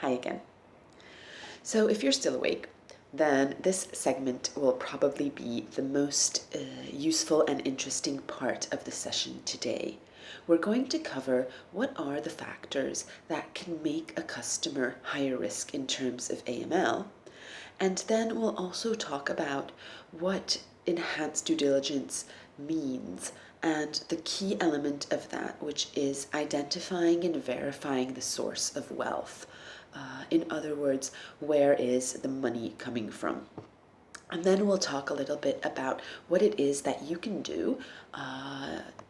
Hi again. So if you're still awake, then this segment will probably be the most useful and interesting part of the session today. We're going to cover what are the factors that can make a customer higher risk in terms of AML, and then we'll also talk about what enhanced due diligence means and the key element of that, which is identifying and verifying the source of wealth. In other words, where is the money coming from? And then we'll talk a little bit about what it is that you can do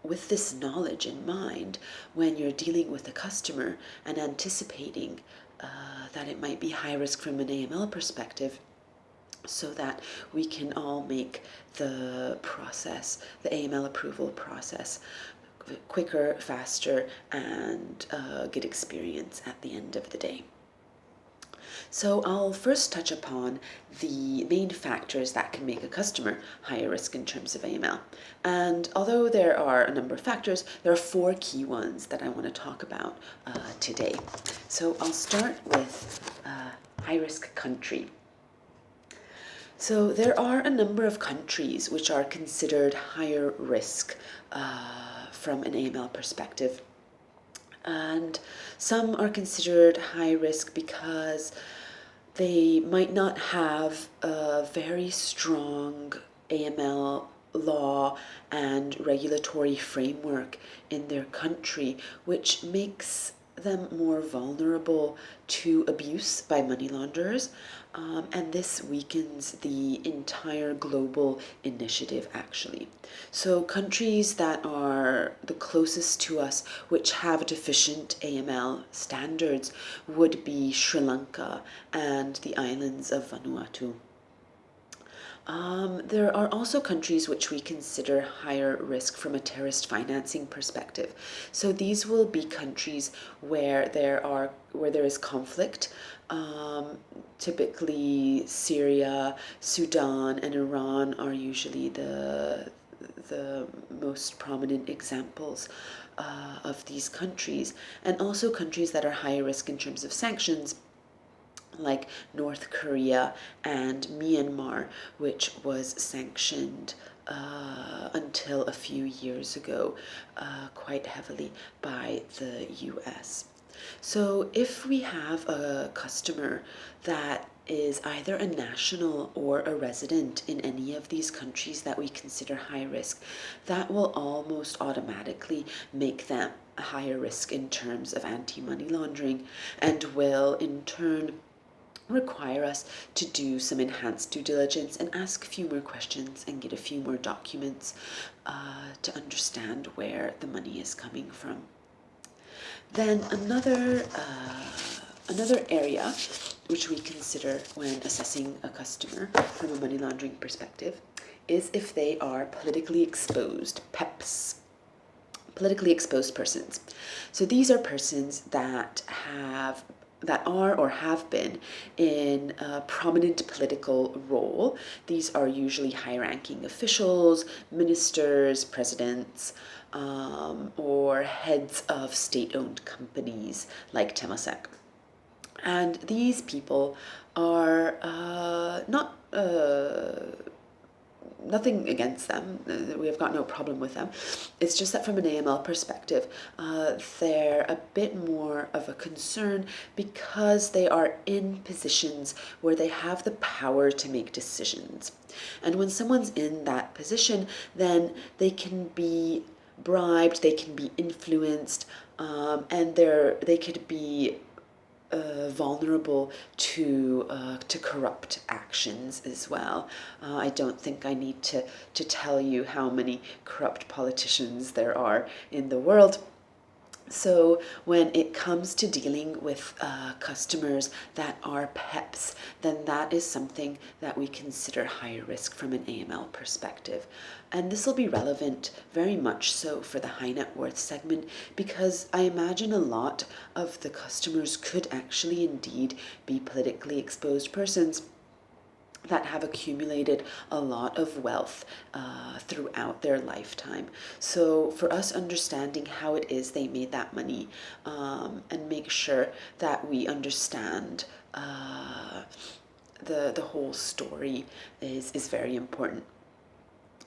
with this knowledge in mind when you're dealing with a customer and anticipating that it might be high risk from an AML perspective, so that we can all make the process, the AML approval process, quicker, faster, and good experience at the end of the day. So I'll first touch upon the main factors that can make a customer higher risk in terms of AML. And although there are a number of factors, there are 4 key ones that I want to talk about today. So I'll start with high-risk country. So there are a number of countries which are considered higher risk from an AML perspective. And some are considered high risk because they might not have a very strong AML law and regulatory framework in their country, which makes them more vulnerable to abuse by money launderers, and this weakens the entire global initiative actually. So countries that are the closest to us which have deficient AML standards would be Sri Lanka and the islands of Vanuatu. There are also countries which we consider higher risk from a terrorist financing perspective. So these will be countries where there is conflict. Typically, Syria, Sudan, and Iran are usually the most prominent examples of these countries, and also countries that are higher risk in terms of sanctions, like North Korea and Myanmar, which was sanctioned until a few years ago quite heavily by the US. So if we have a customer that is either a national or a resident in any of these countries that we consider high risk, that will almost automatically make them a higher risk in terms of anti-money laundering, and will in turn require us to do some enhanced due diligence and ask a few more questions and get a few more documents to understand where the money is coming from. Then another area which we consider when assessing a customer from a money laundering perspective is if they are politically exposed, PEPs, politically exposed persons. So these are persons that are or have been in a prominent political role. These are usually high-ranking officials, ministers, presidents, or heads of state-owned companies like Temasek. And these people are nothing against them. We have got no problem with them. It's just that from an AML perspective, they're a bit more of a concern because they are in positions where they have the power to make decisions. And when someone's in that position, then they can be bribed, they can be influenced, and they could be vulnerable to corrupt actions as well. I don't think I need to tell you how many corrupt politicians there are in the world. So when it comes to dealing with customers that are PEPs, then that is something that we consider higher risk from an AML perspective. And this will be relevant very much so for the high net worth segment, because I imagine a lot of the customers could actually indeed be politically exposed persons. that have accumulated a lot of wealth throughout their lifetime. So for us understanding how it is they made that money, and make sure that we understand the whole story is very important.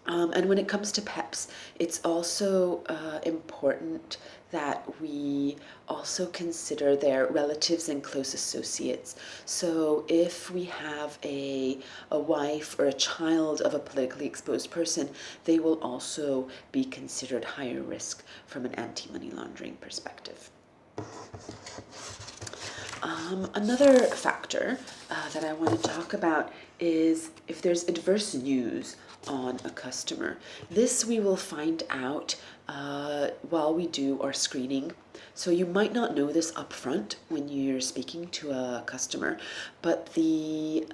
And when it comes to PEPs, it's also important that we also consider their relatives and close associates. So if we have a wife or a child of a politically exposed person, they will also be considered higher risk from an anti-money laundering perspective. Another factor that I want to talk about is if there's adverse news on a customer. This we will find out while we do our screening. So you might not know this up front when you're speaking to a customer, but the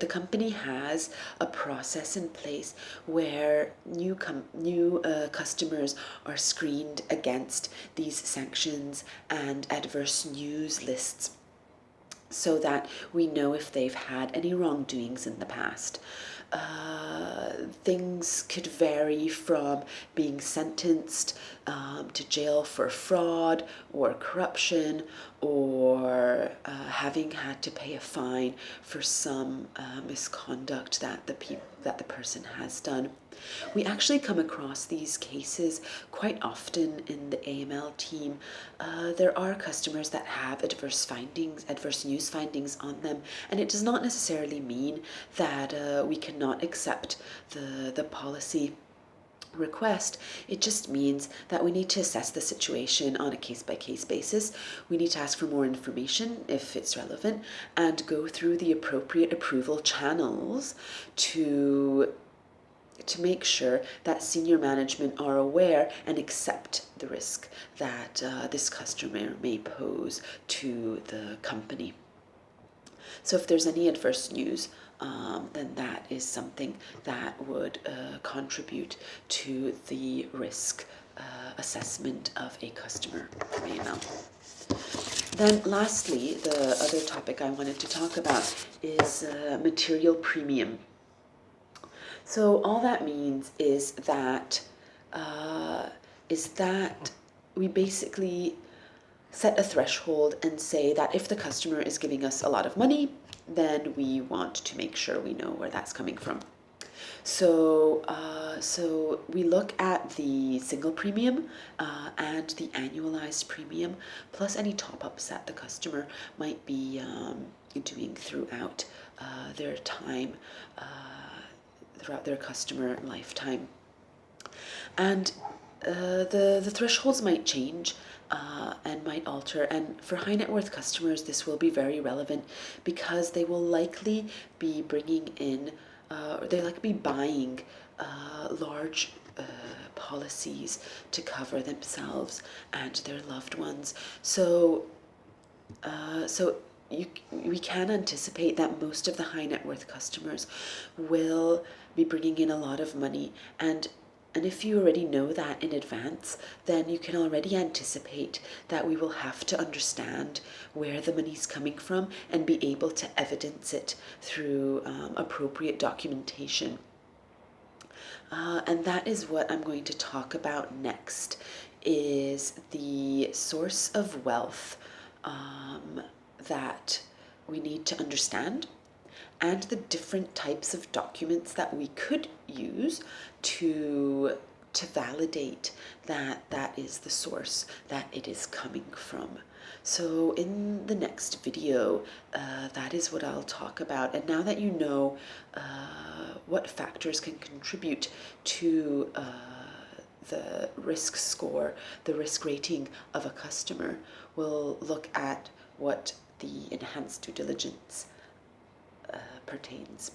company has a process in place where new customers are screened against these sanctions and adverse news lists, so that we know if they've had any wrongdoings in the past. Things could vary from being sentenced to jail for fraud or corruption, or having had to pay a fine for some misconduct that the person has done. We actually come across these cases quite often in the AML team. There are customers that have adverse news findings on them, and it does not necessarily mean that we cannot accept the policy request. It just means that we need to assess the situation on a case-by-case basis. We need to ask for more information if it's relevant, and go through the appropriate approval channels to make sure that senior management are aware and accept the risk that this customer may pose to the company. So if there's any adverse news, then that is something that would contribute to the risk assessment of a customer from AML. Then lastly, the other topic I wanted to talk about is material premium. So all that means is that we basically set a threshold and say that if the customer is giving us a lot of money, then we want to make sure we know where that's coming from. So we look at the single premium and the annualized premium, plus any top-ups that the customer might be doing throughout their time, throughout their customer lifetime. And the thresholds might change and might alter, and for high net worth customers this will be very relevant because they will likely be bringing in they likely be buying large policies to cover themselves and their loved ones. So we can anticipate that most of the high net worth customers will be bringing in a lot of money, and if you already know that in advance, then you can already anticipate that we will have to understand where the money's coming from and be able to evidence it through appropriate documentation. And that is what I'm going to talk about next, is the source of wealth that we need to understand, and the different types of documents that we could use to validate that that is the source that it is coming from. So in the next video, that is what I'll talk about. And now that you know what factors can contribute to the risk score, the risk rating of a customer, we'll look at what the enhanced due diligence pertains.